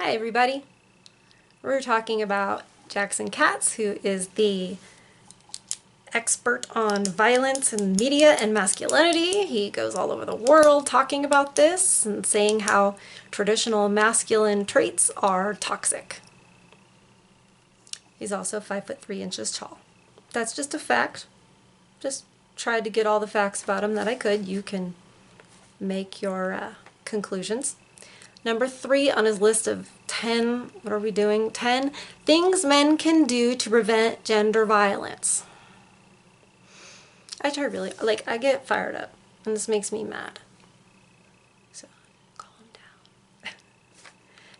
Hi everybody. We're talking about Jackson Katz, who is the expert on violence in media and masculinity. He goes all over the world talking about this and saying how traditional masculine traits are toxic. He's also 5'3" tall. That's just a fact. Just tried to get all the facts about him that I could. You can make your conclusions. Number 3 on his list of 10, what are we doing? 10 things men can do to prevent gender violence. I get fired up, and this makes me mad. So, calm down.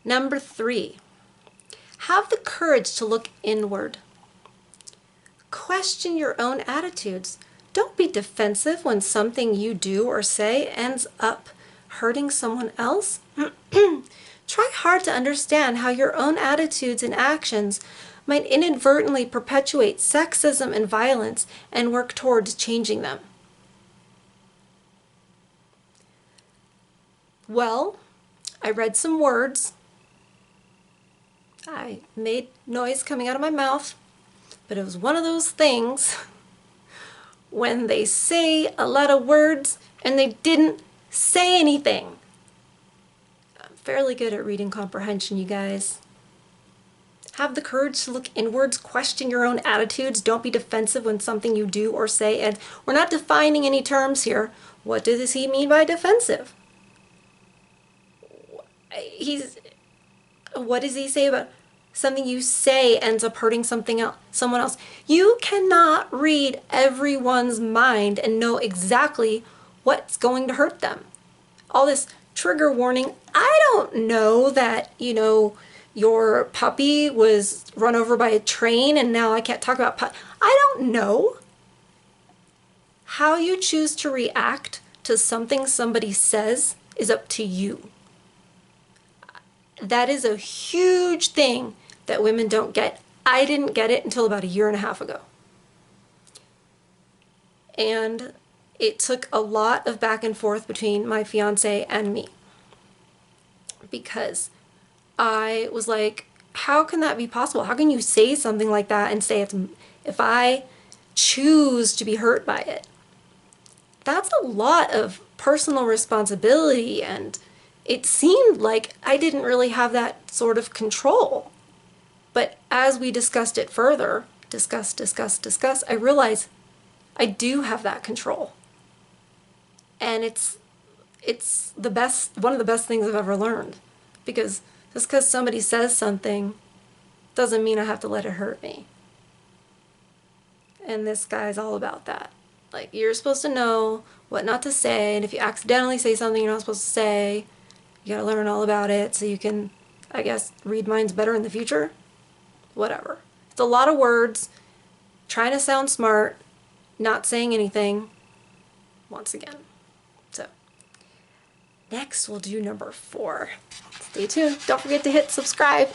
Number 3, have the courage to look inward. Question your own attitudes. Don't be defensive when something you do or say ends up hurting someone else. Try hard to understand how your own attitudes and actions might inadvertently perpetuate sexism and violence and work towards changing them. Well, I read some words. I made noise coming out of my mouth, but it was one of those things when they say a lot of words and they didn't say anything. I'm fairly good at reading comprehension, you guys. Have the courage to look inwards, question your own attitudes, don't be defensive when something you do or say, and we're not defining any terms here. What does he mean by defensive? What does he say about something you say ends up hurting someone else? You cannot read everyone's mind and know exactly what's going to hurt them. All this trigger warning. I don't know that, your puppy was run over by a train and now I can't talk about I don't know. How you choose to react to something somebody says is up to you. That is a huge thing that women don't get. I didn't get it until about 1.5 years ago. And it took a lot of back and forth between my fiance and me. Because I was like, how can that be possible? How can you say something like that and say if I choose to be hurt by it? That's a lot of personal responsibility, and it seemed like I didn't really have that sort of control. But as we discussed it further, discuss, I realized I do have that control. And it's the best, one of the best things I've ever learned. Because just because somebody says something doesn't mean I have to let it hurt me. And this guy's all about that. Like, you're supposed to know what not to say, and if you accidentally say something you're not supposed to say, you gotta learn all about it so you can, I guess, read minds better in the future. Whatever. It's a lot of words, trying to sound smart, not saying anything, once again. So, next we'll do number 4. Stay tuned. Don't forget to hit subscribe.